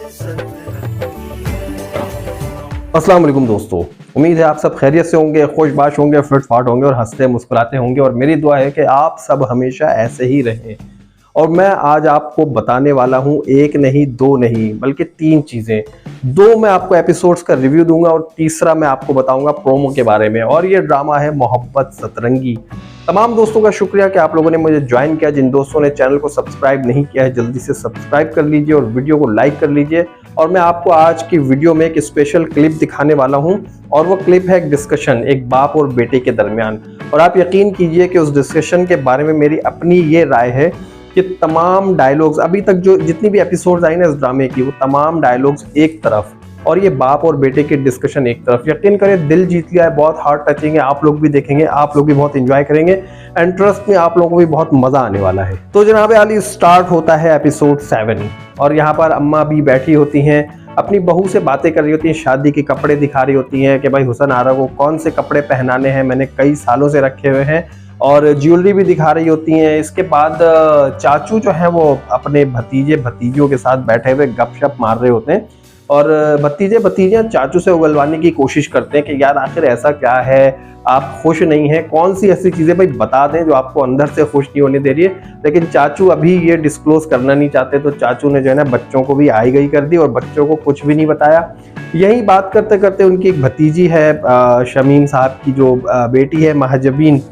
अस्सलाम वालेकुम दोस्तों, उम्मीद है आप सब खैरियत से होंगे, खुशबाश होंगे, फिट फाट होंगे और हंसते मुस्कुराते होंगे। और मेरी दुआ है कि आप सब हमेशा ऐसे ही रहें। और मैं आज आपको बताने वाला हूं, एक नहीं दो नहीं बल्कि तीन चीज़ें। दो मैं आपको एपिसोड्स का रिव्यू दूंगा और तीसरा मैं आपको बताऊंगा प्रोमो के बारे में। और ये ड्रामा है मोहब्बत सतरंगी। तमाम दोस्तों का शुक्रिया कि आप लोगों ने मुझे ज्वाइन किया। जिन दोस्तों ने चैनल को सब्सक्राइब नहीं किया है जल्दी से सब्सक्राइब कर लीजिए और वीडियो को लाइक कर लीजिए। और मैं आपको आज की वीडियो में एक स्पेशल क्लिप दिखाने वाला हूं और वो क्लिप है एक डिस्कशन एक बाप और बेटे के दरमियान। और आप यकीन कीजिए कि उस डिस्कशन के बारे में मेरी अपनी ये राय है कि तमाम डायलॉग्स अभी तक जो जितनी भी एपिसोड्स आई ना इस ड्रामे की, वो तमाम डायलॉग्स एक तरफ और ये बाप और बेटे के डिस्कशन एक तरफ। यकीन करें, दिल जीत लिया है, बहुत हार्ट टचिंग है। आप लोग भी देखेंगे, आप लोग भी बहुत एंजॉय करेंगे एंड ट्रस्ट में आप लोगों को भी बहुत मजा आने वाला है। तो जनाब आली, स्टार्ट होता है एपिसोड 7 और यहाँ पर अम्मा भी बैठी होती हैं, अपनी बहू से बातें कर रही होती हैं, शादी के कपड़े दिखा रही होती हैं कि भाई हुसन आरा को कौन से कपड़े पहनाने हैं, मैंने कई सालों से रखे हुए हैं। और ज्वेलरी भी दिखा रही होती हैं। इसके बाद चाचू जो है वो अपने भतीजों के साथ बैठे हुए गपशप मार रहे होते हैं और भतीजियां चाचू से उगलवाने की कोशिश करते हैं कि यार आखिर ऐसा क्या है, आप खुश नहीं हैं, कौन सी ऐसी चीजें भाई बता दें जो आपको अंदर से खुश नहीं होने दे रही है। लेकिन चाचू अभी ये डिस्क्लोज करना नहीं चाहते, तो चाचू ने जो है ना बच्चों को भी आई गई कर दी और बच्चों को कुछ भी नहीं बताया। यही बात करते करते उनकी एक भतीजी है शमीम साहब की जो बेटी है महजबीन,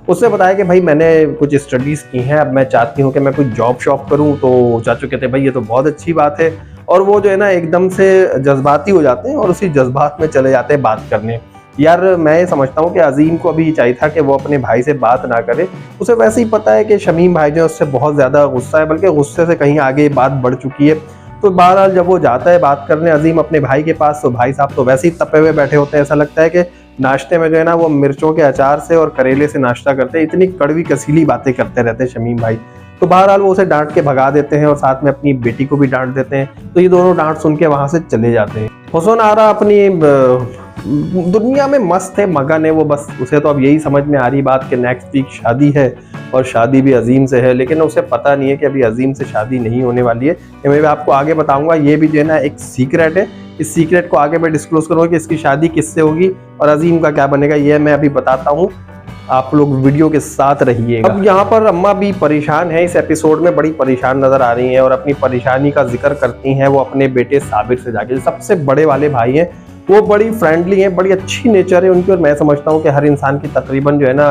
उसने बताया कि भाई मैंने कुछ स्टडीज की हैं, अब मैं चाहती हूँ कि मैं कुछ जॉब शॉप करूँ। तो चाचू कहते हैं भाई ये तो बहुत अच्छी बात है। और वो जो है ना एकदम से जज्बाती हो जाते हैं और उसी जज्बात में चले जाते हैं बात करने। यार मैं ये समझता हूँ कि अजीम को अभी चाहिए था कि वो अपने भाई से बात ना करे। उसे वैसे ही पता है कि शमीम भाई जो उससे बहुत ज़्यादा गुस्सा है, बल्कि गुस्से से कहीं आगे बात बढ़ चुकी है। तो बहरहाल जब वो जाता है बात करने अजीम अपने भाई के पास, तो भाई साहब तो वैसे ही तपे हुए बैठे होते हैं। ऐसा लगता है कि नाश्ते में जो है ना वो मिर्चों के अचार से और करेले से नाश्ता करते हैं, इतनी कड़वी कसीली बातें करते रहते हैं शमीम भाई। तो बहरहाल वो उसे डांट के भगा देते हैं और साथ में अपनी बेटी को भी डांट देते हैं। तो ये दोनों डांट सुन के वहां से चले जाते हैं। हुसन आरा अपनी दुनिया में मस्त है, मगन है वो, बस उसे तो अब यही समझ में आ रही बात कि नेक्स्ट वीक शादी है और शादी भी अजीम से है। लेकिन उसे पता नहीं है कि अभी अजीम से शादी नहीं होने वाली है। ये मैं आपको आगे बताऊंगा। ये भी जो है ना एक सीक्रेट है, इस सीक्रेट को आगे मैं डिस्क्लोज करूंगा कि इसकी शादी किससे होगी और अजीम का क्या बनेगा, ये मैं अभी बताता हूँ। आप लोग वीडियो के साथ रहिएगा। अब यहाँ पर अम्मा भी परेशान है, इस एपिसोड में बड़ी परेशान नजर आ रही हैं और अपनी परेशानी का जिक्र करती हैं वो अपने बेटे साबिर से जाके। सबसे बड़े वाले भाई हैं, वो बड़ी फ्रेंडली हैं, बड़ी अच्छी नेचर है उनकी। और मैं समझता हूँ कि हर इंसान की तकरीबन जो है ना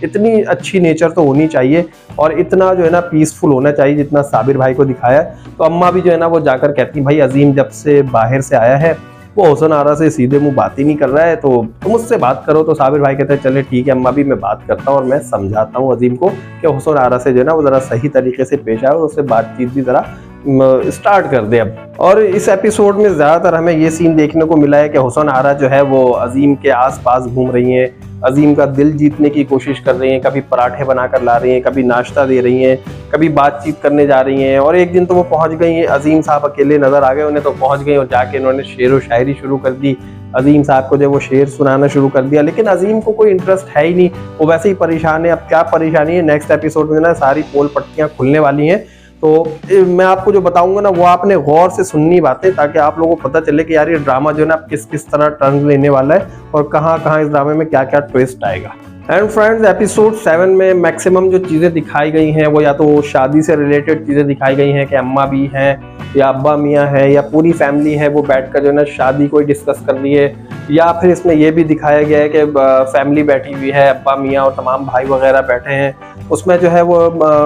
इतनी अच्छी नेचर तो होनी चाहिए और इतना जो है ना पीसफुल होना चाहिए जितना साबिर भाई को दिखाया। तो अम्मा भी जो है ना वो जाकर कहती भाई अजीम जब से बाहर से आया है वो हुसन आरा से सीधे मुंह बात ही नहीं कर रहा है, तो तुम उससे बात करो। तो साबिर भाई कहते हैं चले ठीक है अम्मा भी, मैं बात करता हूँ और मैं समझाता हूँ अजीम को कि हुसन आरा से जो है ना वो जरा सही तरीके से पेश आए और उससे बातचीत भी जरा स्टार्ट कर दे अब। और इस एपिसोड में ज्यादातर हमें ये सीन देखने को मिला है कि हुसन आरा जो है वो अजीम के आसपास घूम रही हैं, अजीम का दिल जीतने की कोशिश कर रही हैं, कभी पराठे बनाकर ला रही हैं, कभी नाश्ता दे रही हैं, कभी बातचीत करने जा रही हैं। और एक दिन तो वो पहुंच गई हैं, अजीम साहब अकेले नजर आ गए उन्हें, तो पहुंच गई और जाके उन्होंने शेर व शायरी शुरू कर दी। अजीम साहब को जो वो शेर सुनाना शुरू कर दिया, लेकिन अजीम को कोई इंटरेस्ट है ही नहीं, वो वैसे ही परेशान है। अब क्या परेशानी है, नेक्स्ट एपिसोड में ना सारी पोल पट्टियां खुलने वाली हैं। तो मैं आपको जो बताऊंगा ना वो आपने गौर से सुननी बातें, ताकि आप लोगों को पता चले कि यार ये ड्रामा जो है ना किस किस तरह टर्न लेने वाला है और कहाँ कहाँ इस ड्रामे में क्या क्या ट्विस्ट आएगा। एंड फ्रेंड्स, एपिसोड 7 में मैक्सिमम जो चीज़ें दिखाई गई हैं वो या तो शादी से रिलेटेड चीज़ें दिखाई गई हैं कि अम्मा भी हैं या अब्बा मियाँ है या पूरी फैमिली है वो बैठकर जो है ना शादी को डिस्कस कर रही है, या फिर इसमें यह भी दिखाया गया है कि फैमिली बैठी हुई है, अब्बा मियाँ और तमाम भाई वगैरह बैठे हैं। उसमें जो है वो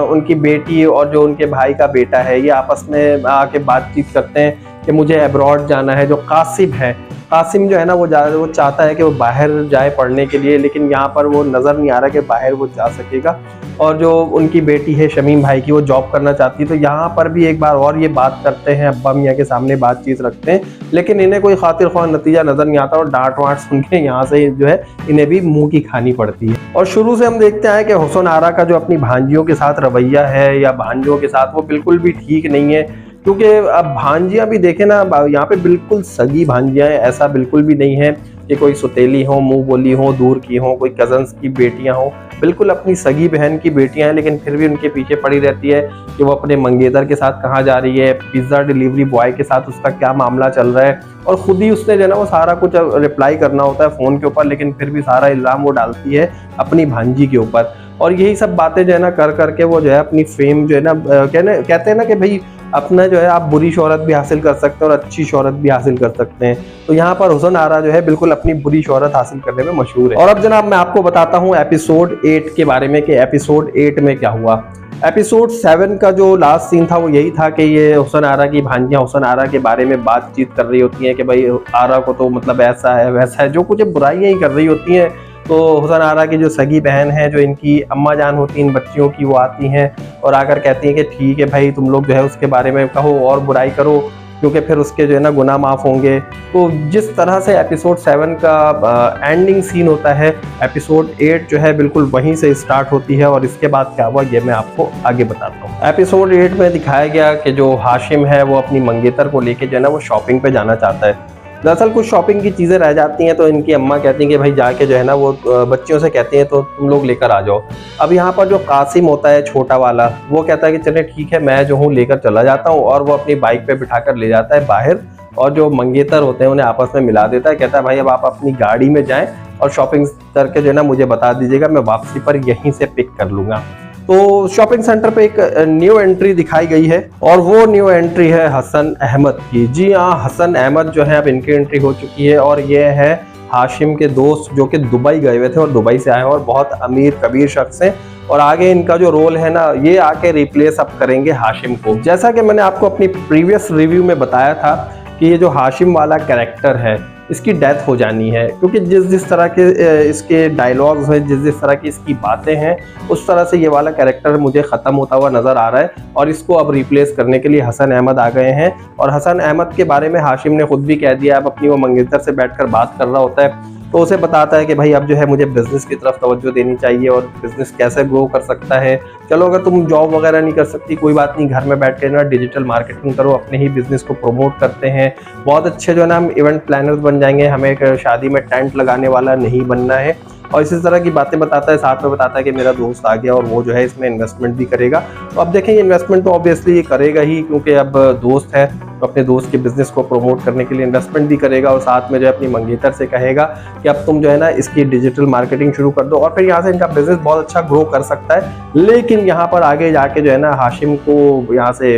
उनकी बेटी और जो उनके भाई का बेटा है ये आपस में आके बातचीत करते हैं कि मुझे अब्रॉड जाना है। जो कासिम है, कासिम जो है ना वो चाहता है कि वो बाहर जाए पढ़ने के लिए, लेकिन यहाँ पर वो नज़र नहीं आ रहा कि बाहर वो जा सकेगा। और जो उनकी बेटी है शमीम भाई की, वो जॉब करना चाहती है। तो यहाँ पर भी एक बार और ये बात करते हैं, अब्बा मियाँ के सामने बातचीत रखते हैं, लेकिन इन्हें कोई खातिर ख्वाह नतीजा नजर नहीं आता और डांट वाट सुन के यहाँ से जो है इन्हें भी मुंह की खानी पड़ती है। और शुरू से हम देखते हैं कि हुसन आरा का जो अपनी भांजियों के साथ रवैया है या भांजियों के साथ, वो बिल्कुल भी ठीक नहीं है। क्योंकि अब भांजियां भी देखें ना, यहाँ पे बिल्कुल सगी भांजियां हैं, ऐसा बिल्कुल भी नहीं है कि कोई सुतेली हो, मुंह बोली हो, दूर की हो, कोई कजन्स की बेटियां हो। बिल्कुल अपनी सगी बहन की बेटियां हैं, लेकिन फिर भी उनके पीछे पड़ी रहती है कि वो अपने मंगेतर के साथ कहाँ जा रही है, पिज्ज़ा डिलीवरी बॉय के साथ उसका क्या मामला चल रहा है। और खुद ही उसने जो है ना वो सारा कुछ रिप्लाई करना होता है फ़ोन के ऊपर, लेकिन फिर भी सारा इल्ज़ाम वो डालती है अपनी भांजी के ऊपर। और यही सब बातें जो है ना कर करके वो जो है अपनी फेम जो है ना कहते हैं ना कि भाई अपना जो है आप बुरी शोहरत भी हासिल कर सकते हैं और अच्छी शोहरत भी हासिल कर सकते हैं। तो यहाँ पर हुसन आरा जो है बिल्कुल अपनी बुरी शोहरत हासिल करने में मशहूर है। और अब जनाब मैं आपको बताता हूँ एपिसोड 8 के बारे में कि एपिसोड 8 में क्या हुआ। एपिसोड 7 का जो लास्ट सीन था वो यही था कि ये हुसन आरा की भांजियां हुसन आरा के बारे में बातचीत कर रही होती हैं कि भाई आरा को तो मतलब ऐसा है वैसा है, जो कुछ बुराइयां ही कर रही होती हैं। तो हुसन आरा की जो सगी बहन है, जो इनकी अम्मा जान होती है इन बच्चियों की, वो आती हैं और आकर कहती हैं कि ठीक है भाई तुम लोग जो है उसके बारे में कहो और बुराई करो, क्योंकि फिर उसके जो है ना गुनाह माफ़ होंगे। तो जिस तरह से एपिसोड 7 का एंडिंग सीन होता है, एपिसोड 8 जो है बिल्कुल वहीं से स्टार्ट होती है। और इसके बाद क्या हुआ ये मैं आपको आगे बताता हूँ। एपिसोड 8 में दिखाया गया कि जो हाशिम है वो अपनी मंगेतर को लेके जो है ना वो शॉपिंग पे जाना चाहता है। दरअसल कुछ शॉपिंग की चीज़ें रह जाती हैं, तो इनकी अम्मा कहती हैं कि भाई जाके जो है ना वो बच्चियों से कहती हैं तो तुम लोग लेकर आ जाओ। अब यहाँ पर जो कासिम होता है छोटा वाला, वो कहता है कि चले ठीक है मैं जो हूँ लेकर चला जाता हूँ, और वो अपनी बाइक पे बिठाकर ले जाता है बाहर। और जो मंगेतर होते हैं उन्हें आपस में मिला देता है, कहता है भाई अब आप अपनी गाड़ी में जाएं और शॉपिंग करके जो है ना मुझे बता दीजिएगा, मैं वापसी पर यहीं से पिक कर लूँगा। तो शॉपिंग सेंटर पे एक न्यू एंट्री दिखाई गई है, और वो न्यू एंट्री है हसन अहमद की। जी हाँ, हसन अहमद जो है अब इनकी एंट्री हो चुकी है, और ये है हाशिम के दोस्त जो कि दुबई गए हुए थे और दुबई से आए हैं और बहुत अमीर कबीर शख्स हैं। और आगे इनका जो रोल है ना, ये आके रिप्लेस अब करेंगे हाशिम को। जैसा कि मैंने आपको अपनी प्रीवियस रिव्यू में बताया था कि ये जो हाशिम वाला कैरेक्टर है इसकी डेथ हो जानी है, क्योंकि जिस तरह के इसके डायलॉग्स हैं, जिस तरह की इसकी बातें हैं, उस तरह से ये वाला कैरेक्टर मुझे ख़त्म होता हुआ नज़र आ रहा है। और इसको अब रिप्लेस करने के लिए हसन अहमद आ गए हैं। और हसन अहमद के बारे में हाशिम ने खुद भी कह दिया, अब अपनी वो मंगेतर से बैठकर बात कर रहा होता है तो उसे बताता है कि भाई अब जो है मुझे बिज़नेस की तरफ तवज्जो देनी चाहिए और बिज़नेस कैसे ग्रो कर सकता है। चलो अगर तुम जॉब वगैरह नहीं कर सकती कोई बात नहीं, घर में बैठ के ना डिजिटल मार्केटिंग करो, अपने ही बिज़नेस को प्रमोट करते हैं, बहुत अच्छे जो है ना हम इवेंट प्लानर्स बन जाएंगे, हमें एक शादी में टेंट लगाने वाला नहीं बनना है। और इसी तरह की बातें बताता है, साथ में बताता है कि मेरा दोस्त आ गया और वो जो है इसमें इन्वेस्टमेंट भी करेगा। तो अब देखेंगे इन्वेस्टमेंट तो ऑब्वियसली ये करेगा ही, क्योंकि अब दोस्त है तो अपने दोस्त के बिजनेस को प्रमोट करने के लिए इन्वेस्टमेंट भी करेगा, और साथ में जो है अपनी मंगेतर से कहेगा कि अब तुम जो है ना इसकी डिजिटल मार्केटिंग शुरू कर दो, और फिर यहाँ से इनका बिजनेस बहुत अच्छा ग्रो कर सकता है। लेकिन यहाँ पर आगे जाके जो है ना हाशिम को यहाँ से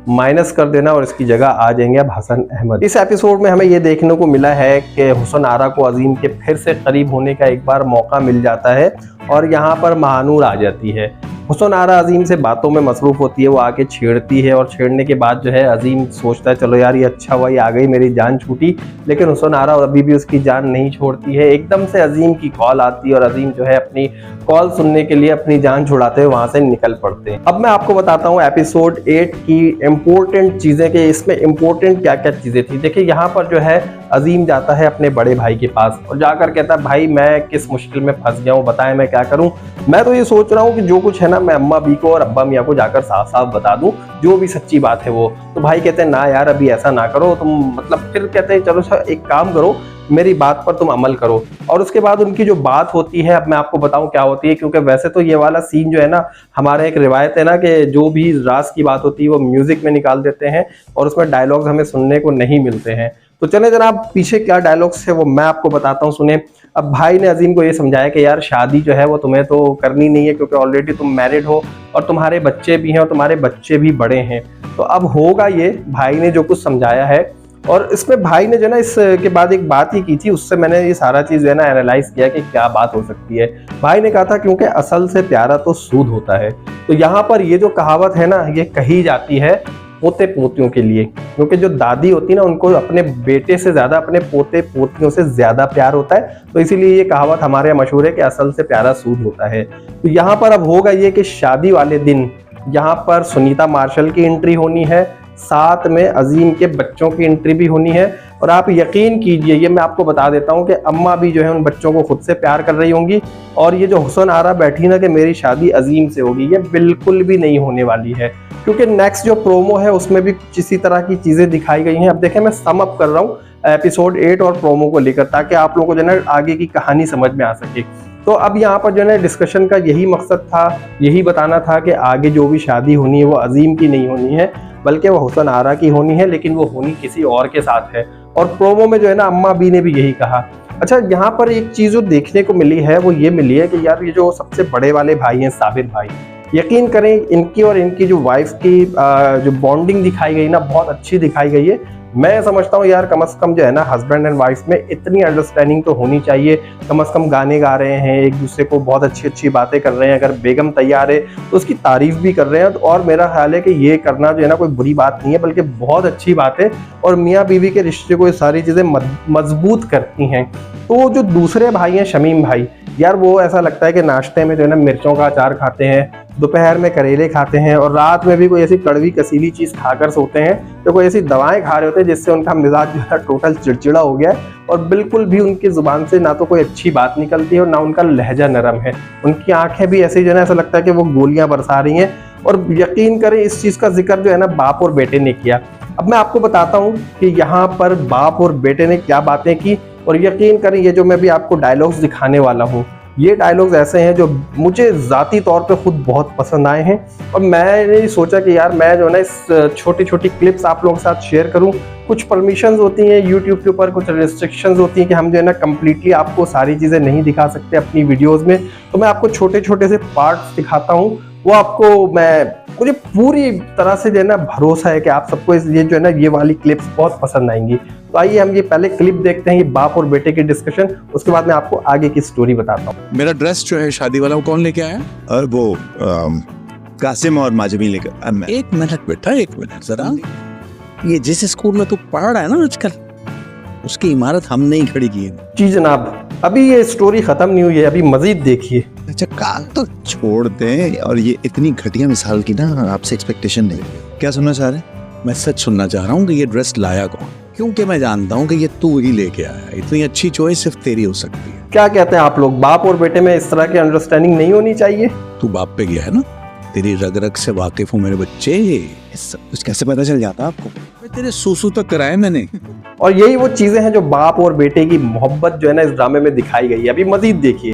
माइनस कर देना और इसकी जगह आ जाएंगे अब हसन अहमद। इस एपिसोड में हमें ये देखने को मिला है कि हुसन आरा को अजीम के फिर से करीब होने का एक बार मौका मिल जाता है, और यहाँ पर महानूर आ जाती है। हुसन आरा अजीम से बातों में मसरूफ़ होती है, वो आके छेड़ती है, और छेड़ने के बाद जो है अजीम सोचता है चलो यार ये अच्छा हुआ, ये आ गई मेरी जान छूटी। लेकिन हुसन आरा अभी भी उसकी जान नहीं छोड़ती है। एकदम से अजीम की कॉल आती है और अजीम जो है अपनी कॉल सुनने के लिए अपनी जान छुड़ाते हुए वहां से निकल पड़ते हैं। अब मैं आपको बताता हूँ एपिसोड 8 की इम्पोर्टेंट चीज़ें, कि इसमें इम्पोर्टेंट क्या क्या चीज़ें थी। देखिए यहाँ पर जो है अजीम जाता है अपने बड़े भाई के पास और जाकर कहता है भाई मैं किस मुश्किल में फंस गया हूँ, बताएं मैं क्या करूँ। मैं तो ये सोच रहा हूँ कि जो कुछ है ना मैं अम्मा बी को और अब्बा मियाँ को जाकर साफ साफ बता दूं, जो भी सच्ची बात है वो। तो भाई कहते हैं ना यार अभी ऐसा ना करो तुम, मतलब फिर कहते हैं चलो सर एक काम करो, मेरी बात पर तुम अमल करो। और उसके बाद उनकी जो बात होती है, अब मैं आपको बताऊं क्या होती है, क्योंकि वैसे तो ये वाला सीन जो है ना, हमारे एक रिवायत है ना कि जो भी राज की बात होती है वो म्यूजिक में निकाल देते हैं और उसमें डायलॉग्स हमें सुनने को नहीं मिलते हैं। तो चले जनाब पीछे क्या डायलॉग्स है वो मैं आपको बताता हूँ, सुने। अब भाई ने अजीम को ये समझाया कि यार शादी जो है वो तुम्हें तो करनी नहीं है, क्योंकि ऑलरेडी तुम मैरिड हो और तुम्हारे बच्चे भी हैं और तुम्हारे बच्चे भी बड़े हैं। तो अब होगा ये, भाई ने जो कुछ समझाया है। और इसमें भाई ने जो ना इसके बाद एक बात ही की थी, उससे मैंने ये सारा चीज़ जो है ना एनालाइज किया कि क्या बात हो सकती है। भाई ने कहा था क्योंकि असल से प्यारा तो सूद होता है। तो यहाँ पर ये जो कहावत है ना, ये कही जाती है पोते पोतियों के लिए, क्योंकि जो दादी होती है ना उनको अपने बेटे से ज्यादा अपने पोते पोतियों से ज्यादा प्यार होता है। तो इसीलिए ये कहावत हमारे यहाँ मशहूर है कि असल से प्यारा सूद होता है। तो यहाँ पर अब होगा ये कि शादी वाले दिन यहाँ पर सुनीता मार्शल की एंट्री होनी है, साथ में अजीम के बच्चों की एंट्री भी होनी है। और आप यकीन कीजिए, ये मैं आपको बता देता हूँ कि अम्मा भी जो है उन बच्चों को खुद से प्यार कर रही होंगी। और ये जो हुसन आरा बैठी ना कि मेरी शादी अजीम से होगी, ये बिल्कुल भी नहीं होने वाली है, क्योंकि नेक्स्ट जो प्रोमो है उसमें भी कुछ इसी तरह की चीज़ें दिखाई गई हैं। अब देखें मैं सम अप कर रहा हूँ एपिसोड 8 और प्रोमो को लेकर, ताकि आप लोगों को जो है ना आगे की कहानी समझ में आ सके। तो अब यहाँ पर जो है ना डिस्कशन का यही मकसद था, यही बताना था कि आगे जो भी शादी होनी है वो अजीम की नहीं होनी है, बल्कि वो हुसन आरा की होनी है, लेकिन वो होनी किसी और के साथ है। और प्रोमो में जो है ना अम्मा बी ने भी यही कहा। अच्छा, यहाँ पर एक चीज़ जो देखने को मिली है वो ये मिली है कि यार ये जो सबसे बड़े वाले भाई हैं साबिर भाई, यकीन करें इनकी और इनकी जो वाइफ की जो बॉन्डिंग दिखाई गई ना बहुत अच्छी दिखाई गई है। मैं समझता हूँ यार कम से कम जो है ना हस्बैंड एंड वाइफ में इतनी अंडरस्टैंडिंग तो होनी चाहिए। कम से कम गाने गा रहे हैं, एक दूसरे को बहुत अच्छी अच्छी बातें कर रहे हैं, अगर बेगम तैयार है तो उसकी तारीफ भी कर रहे हैं। और मेरा ख्याल है कि ये करना जो है ना कोई बुरी बात नहीं है, बल्कि बहुत अच्छी बात है और मियाँ बीवी के रिश्ते को ये सारी चीज़ें मजबूत करती हैं। तो जो दूसरे भाई हैं शमीम भाई, यार वो ऐसा लगता है कि नाश्ते में जो है ना मिर्चों का अचार खाते हैं, दोपहर में करेले खाते हैं और रात में भी कोई ऐसी कड़वी कसीली चीज़ खाकर सोते हैं, तो कोई ऐसी दवाएं खा रहे होते हैं जिससे उनका मिजाज जो है टोटल चिड़चिड़ा हो गया है और बिल्कुल भी उनकी जुबान से ना तो कोई अच्छी बात निकलती है और ना उनका लहजा नरम है। उनकी आंखें भी ऐसी जो है ना ऐसा लगता है कि वो गोलियां बरसा रही हैं। और यकीन करें इस चीज़ का जिक्र जो है ना बाप और बेटे ने किया। अब मैं आपको बताता हूँ कि यहाँ पर बाप और बेटे ने क्या बातें की, और यकीन करें ये जो मैं भी आपको डायलॉग्स दिखाने वाला हूँ, ये डायलॉग्स ऐसे हैं जो मुझे ज़ाती तौर पे खुद बहुत पसंद आए हैं। और मैंने सोचा कि यार मैं जो है ना इस छोटी छोटी क्लिप्स आप लोगों के साथ शेयर करूं। कुछ परमिशंस होती हैं यूट्यूब के ऊपर, कुछ रिस्ट्रिक्शंस होती हैं कि हम जो है ना कम्प्लीटली आपको सारी चीज़ें नहीं दिखा सकते अपनी वीडियोज़ में। तो मैं आपको छोटे छोटे से पार्ट्स दिखाता हूँ, वो आपको मुझे पूरी तरह से जो है ना भरोसा है कि आप सबको ये जो है ना ये वाली क्लिप्स बहुत पसंद आएंगी। तो आइए हम ये पहले क्लिप देखते हैं, ये बाप और बेटे की डिस्कशन, उसके बाद मैं आपको आगे की स्टोरी बताता हूँ। मेरा ड्रेस जो है शादी वाला वो कौन लेके आया? और वो कासिम और माजमी लेकर। एक मिनट बेटा, एक मिनट जरा। ये जिस स्कूल में तू पढ़ रहा है ना आजकल, उसकी इमारत हमने ही खड़ी की है। जी जनाब, अभी ये स्टोरी खत्म नहीं हुई है, अभी मजीद देखिए। अच्छा काल तो छोड़ दें, और ये इतनी घटिया मिसाल की ना आपसे एक्सपेक्टेशन नहीं। क्या सुनना चाह रहे हैं? मैं सच सुनना चाह रहा हूँ कि ये ड्रेस लाया कौन, क्योंकि मैं जानता हूँ कि ये तू ही लेके आया। इतनी अच्छी चॉइस सिर्फ तेरी हो सकती है। क्या कहते हैं आप लोग, बाप और बेटे में इस तरह की अंडरस्टैंडिंग नहीं होनी चाहिए? तू बाप पे गया है ना, तेरी रग रग से वाकिफ हूँ मेरे बच्चे। सब कुछ कैसे पता चल जाता आपको? तेरे सूसू तक कराए मैंने। और यही वो चीजें हैं जो बाप और बेटे की मोहब्बत जो है ना इस ड्रामे में दिखाई गई है। अभी मजीद देखिए।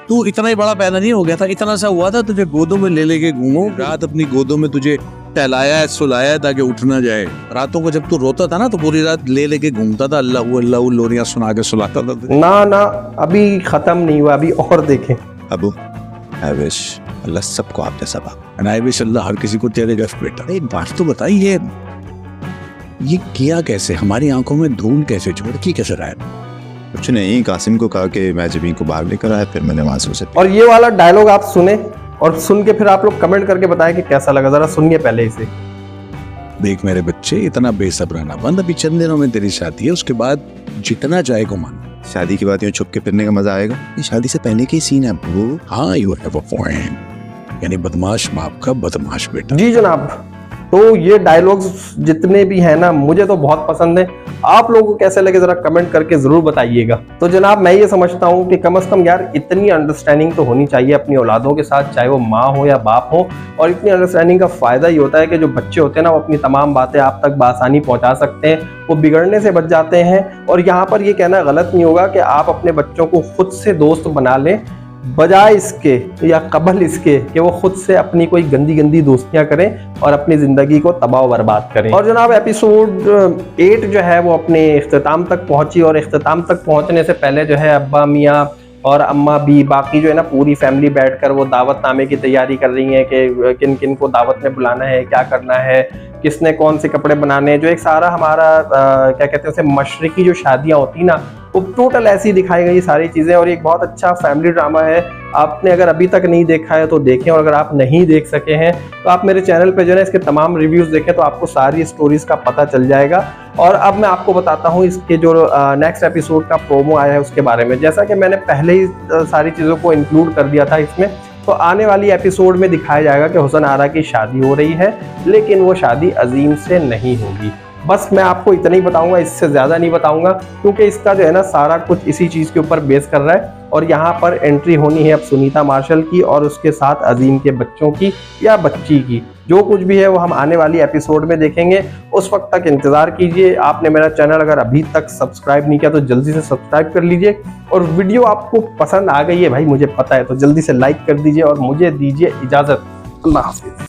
तू इतना ही बड़ा पैदा नहीं हो गया था, इतना सा हुआ था तुझे गोदों में ले लेके घूमो, रात अपनी गोदों में तुझे टहलाया है, सुलाया है ताकि उठ ना जाए। रातों को जब तू रोता था ना तो पूरी रात ले लेके घूमता था, अल्लाह अल्लाह लोरियां सुना के सुलाता था। ना अभी खत्म नहीं हुआ, अभी और देखें। अबू आई विश अल्लाह सबको आप जैसा बाप, एंड आई विश अल्लाह हर किसी को तेरे जैसा बेटा। एक बात तो बताइए, ये किया कैसे? हमारी आंखों में धूल कैसे झोंकी कैसे रहा है? कुछ नहीं, कासिम को कहा कि मैं जमीन को बाहर लेकर आया, फिर मैंने वहां से उसे। और ये वाला डायलॉग आप सुने और सुन के फिर आप लोग कमेंट करके बताएं कि कैसा लगा। जरा सुनिए पहले इसे। देख मेरे बच्चे, इतना बेसब्र रहना बंद। अभी चंद दिनों में तेरी शादी है, उसके बाद जितना चाहे को मान। शादी की बात यूं छुप के फिरने का मजा आएगा? ये शादी से पहले के सीन है वो। हाँ, यू हैव अ पॉइंट। यानी बदमाश बाप का बदमाश बेटा। जी जनाब, तो ये डायलॉग्स जितने भी हैं ना मुझे तो बहुत पसंद है। आप लोगों को कैसे लगे जरा कमेंट करके जरूर बताइएगा। तो जनाब मैं ये समझता हूँ कि कम से कम यार इतनी अंडरस्टैंडिंग तो होनी चाहिए अपनी औलादों के साथ, चाहे वो माँ हो या बाप हो। और इतनी अंडरस्टैंडिंग का फायदा ये होता है कि जो बच्चे होते हैं ना वो अपनी तमाम बातें आप तक बआसानी पहुँचा सकते हैं, वो बिगड़ने से बच जाते हैं। और यहाँ पर ये कहना गलत नहीं होगा कि आप अपने बच्चों को खुद से दोस्त बना लें, बजाय इसके या कबल इसके कि वो खुद से अपनी कोई गंदी गंदी दोस्तियां करें और अपनी ज़िंदगी को तबाह बर्बाद करें। और जनाब एपिसोड 8 जो है वो अपने इख्तिताम तक पहुंची, और इख्तिताम तक पहुंचने से पहले जो है अब्बा मियाँ और अम्मा भी, बाकी जो है ना पूरी फैमिली बैठकर वो दावतनामे की तैयारी कर रही है कि किन किन को दावत में बुलाना है, क्या करना है, किसने कौन से कपड़े बनाने हैं। जो एक सारा हमारा क्या कहते हैं उसे मशरकी जो शादियाँ होती ना, वो टोटल ऐसी दिखाई गई सारी चीज़ें। और एक बहुत अच्छा फैमिली ड्रामा है। आपने अगर अभी तक नहीं देखा है तो देखें, और अगर आप नहीं देख सके हैं तो आप मेरे चैनल पे जो है इसके तमाम रिव्यूज़ देखें, तो आपको सारी स्टोरीज़ का पता चल जाएगा। और अब मैं आपको बताता हूँ इसके जो नेक्स्ट एपिसोड का प्रोमो आया है उसके बारे में। जैसा कि मैंने पहले ही सारी चीज़ों को इंक्लूड कर दिया था इसमें, तो आने वाली एपिसोड में दिखाया जाएगा कि हुसन आरा की शादी हो रही है, लेकिन वो शादी अजीम से नहीं होगी। बस मैं आपको इतना ही बताऊंगा, इससे ज़्यादा नहीं बताऊंगा, क्योंकि इसका जो है ना सारा कुछ इसी चीज़ के ऊपर बेस कर रहा है। और यहाँ पर एंट्री होनी है अब सुनीता मार्शल की और उसके साथ अजीम के बच्चों की या बच्ची की। जो कुछ भी है वो हम आने वाली एपिसोड में देखेंगे। उस वक्त तक इंतजार कीजिए। आपने मेरा चैनल अगर अभी तक सब्सक्राइब नहीं किया तो जल्दी से सब्सक्राइब कर लीजिए, और वीडियो आपको पसंद आ गई है भाई मुझे पता है, तो जल्दी से लाइक कर दीजिए और मुझे दीजिए इजाजत। अल्लाह हाफिज।